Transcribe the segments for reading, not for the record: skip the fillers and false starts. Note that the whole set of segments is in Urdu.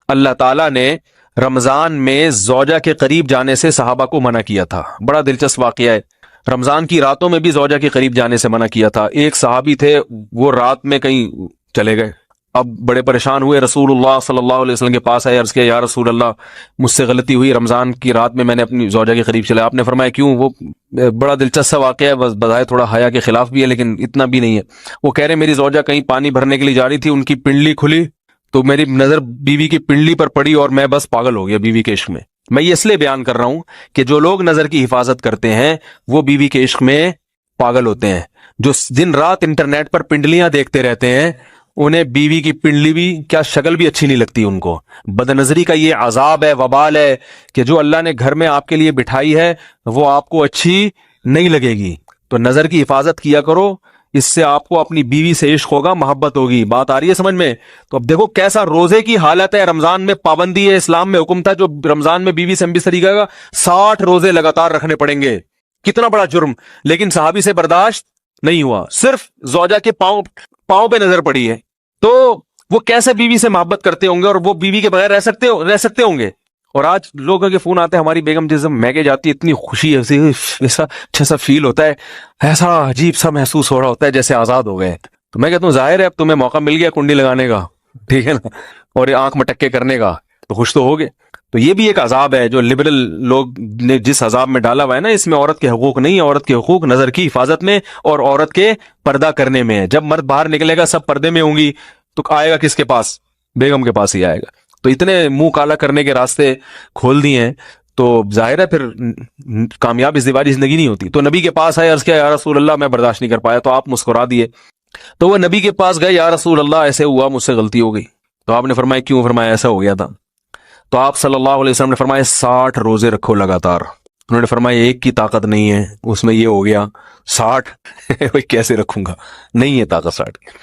اللہ تعالیٰ نے رمضان میں زوجہ کے قریب جانے سے صحابہ کو منع کیا تھا. بڑا دلچسپ واقعہ ہے. رمضان کی راتوں میں بھی زوجہ کے قریب جانے سے منع کیا تھا. ایک صحابی تھے، وہ رات میں کہیں چلے گئے. اب بڑے پریشان ہوئے، رسول اللہ صلی اللہ علیہ وسلم کے پاس آئے، عرض کیا یا رسول اللہ مجھ سے غلطی ہوئی، رمضان کی رات میں نے اپنی زوجہ کے قریب چلا. آپ نے فرمایا کیوں؟ وہ بڑا دلچسپ سا واقعہ ہے، بظاہر تھوڑا حیا کے خلاف بھی ہے لیکن اتنا بھی نہیں ہے. وہ کہہ رہے میری زوجہ کہیں پانی بھرنے کے لیے جا رہی تھی، ان کی پنڈلی کھلی تو میری نظر بیوی کی پنڈلی پر پڑی اور میں بس پاگل ہو گیا بیوی کے عشق میں. میں یہ اس لیے بیان کر رہا ہوں کہ جو لوگ نظر کی حفاظت کرتے ہیں وہ بیوی کے عشق میں پاگل ہوتے ہیں. جو دن رات انٹرنیٹ پر پنڈلیاں دیکھتے رہتے ہیں انہیں بیوی کی پنڈلی بھی کیا شکل بھی اچھی نہیں لگتی ان کو. بد نظری کا یہ عذاب ہے، وبال ہے کہ جو اللہ نے گھر میں آپ کے لیے بٹھائی ہے وہ آپ کو اچھی نہیں لگے گی. تو نظر کی حفاظت کیا کرو، اس سے آپ کو اپنی بیوی سے عشق ہوگا، محبت ہوگی. بات آ رہی ہے سمجھ میں؟ تو اب دیکھو کیسا روزے کی حالت ہے. رمضان میں پابندی ہے، اسلام میں حکم تھا جو رمضان میں بیوی سے بستری کرے گا 60 روزے لگاتار رکھنے پڑیں گے. کتنا بڑا جرم، لیکن صحابی سے برداشت نہیں ہوا. صرف زوجہ کے پاؤں پہ نظر پڑی ہے تو وہ کیسے بیوی سے محبت کرتے ہوں گے اور وہ بیوی کے بغیر رہ سکتے ہوں گے. اور آج لوگوں کے فون آتے ہیں ہماری بیگم جس میکے جاتی ہے اتنی خوشی ہے، ایسا اچھا سا فیل ہوتا ہے، ایسا عجیب سا محسوس ہو رہا ہوتا ہے جیسے آزاد ہو گئے. تو میں کہتا ہوں ظاہر ہے اب تمہیں موقع مل گیا کنڈی لگانے کا، ٹھیک ہے نا، اور آنکھ مٹکے کرنے کا، تو خوش تو ہوگے. تو یہ بھی ایک عذاب ہے جو لبرل لوگ نے جس عذاب میں ڈالا ہوا ہے نا، اس میں عورت کے حقوق نہیں ہے. عورت کے حقوق نظر کی حفاظت میں اور عورت کے پردہ کرنے میں ہے. جب مرد باہر نکلے گا سب پردے میں ہوں گی تو آئے گا کس کے پاس؟ بیگم کے پاس ہی آئے گا. تو اتنے منہ کالا کرنے کے راستے کھول دیے ہیں تو ظاہر ہے پھر کامیاب ازدواجی زندگی نہیں ہوتی. تو نبی کے پاس آئے، عرض کیا یا رسول اللہ میں برداشت نہیں کر پایا. تو آپ مسکرا دیے. تو وہ نبی کے پاس گئے، یا رسول اللہ ایسے ہوا، مجھ سے غلطی ہو گئی. تو آپ نے فرمایا کیوں؟ فرمایا ایسا ہو گیا تھا. تو آپ صلی اللہ علیہ وسلم نے فرمایا 60 روزے رکھو لگاتار. انہوں نے فرمایا ایک کی طاقت نہیں ہے، اس میں یہ ہو گیا 60 کیسے رکھوں گا، نہیں ہے طاقت 60 کی.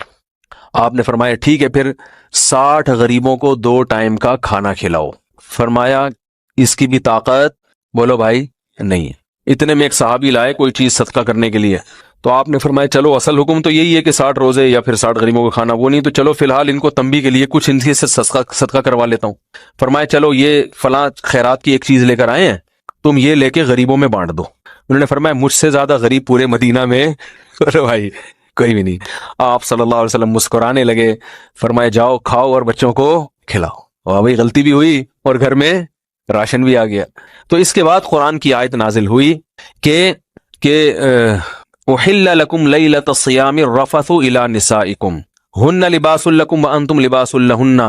آپ نے فرمایا ٹھیک ہے پھر 60 غریبوں کو 2 ٹائم کا کھانا کھلاؤ. فرمایا اس کی بھی طاقت بولو بھائی نہیں ہے. اتنے میں ایک صحابی لائے کوئی چیز صدقہ کرنے کے لیے. تو آپ نے فرمایا چلو اصل حکم تو یہی ہے کہ 60 روزے یا پھر 60 غریبوں کو کھانا، وہ نہیں تو چلو فی الحال ان کو تنبیہ کے لیے کچھ ان سے صدقہ کروا لیتا ہوں. فرمایا چلو یہ فلاں خیرات کی ایک چیز لے کر آئے ہیں، تم یہ لے کے غریبوں میں بانٹ دو. انہوں نے فرمایا مجھ سے زیادہ غریب پورے مدینہ میں بھائی کوئی بھی نہیں. آپ صلی اللہ علیہ وسلم مسکرانے لگے، فرمایا جاؤ کھاؤ اور بچوں کو کھلاؤ. اور بھائی غلطی بھی ہوئی اور گھر میں راشن بھی آ گیا. تو اس کے بعد قرآن کی آیت نازل ہوئی کہ احل لکم لیلۃ الصیام الرفث الی نسائکم ہن لباس لکم وانتم لباس لہن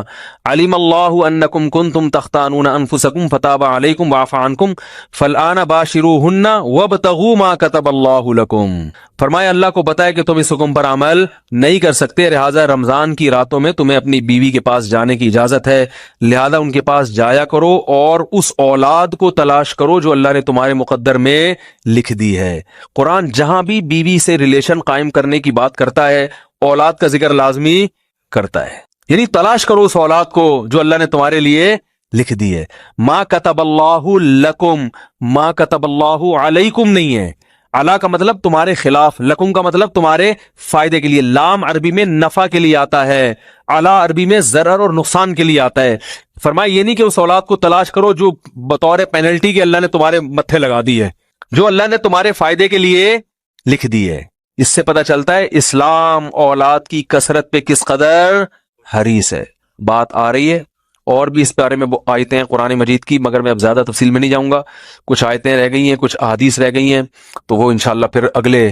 علم اللہ انکم کنتم تختانون انفسکم فتاب علیکم وعفى عنکم فالآن باشروہن وابتغوا ما کتب اللہ لکم. فرمایا اللہ کو بتایا کہ تم اس حکم پر عمل نہیں کر سکتے، لہٰذا رمضان کی راتوں میں تمہیں اپنی بیوی کے پاس جانے کی اجازت ہے، لہذا ان کے پاس جایا کرو اور اس اولاد کو تلاش کرو جو اللہ نے تمہارے مقدر میں لکھ دی ہے. قرآن جہاں بھی بیوی سے ریلیشن قائم کرنے کی بات کرتا ہے اولاد کا ذکر لازمی کرتا ہے، یعنی تلاش کرو اس اولاد کو جو اللہ نے تمہارے لیے لکھ دی ہے. ما کتب اللہ لکم، ما کتب اللہ علیکم نہیں ہے. علا کا مطلب تمہارے خلاف، لکم کا مطلب تمہارے فائدے کے لیے. لام عربی میں نفع کے لیے آتا ہے، علا عربی میں ضرر اور نقصان کے لیے آتا ہے. فرمایا یہ نہیں کہ اس اولاد کو تلاش کرو جو بطور پینلٹی کے اللہ نے تمہارے متھے لگا دی ہے، جو اللہ نے تمہارے فائدے کے لیے لکھ دی ہے. اس سے پتہ چلتا ہے اسلام اولاد کی کثرت پہ کس قدر حریص ہے. بات آ رہی ہے اور بھی اس بارے میں آیتیں ہیں قرآن مجید کی، مگر میں اب زیادہ تفصیل میں نہیں جاؤں گا. کچھ آیتیں رہ گئی ہیں، کچھ احادیث رہ گئی ہیں، تو وہ انشاءاللہ پھر اگلے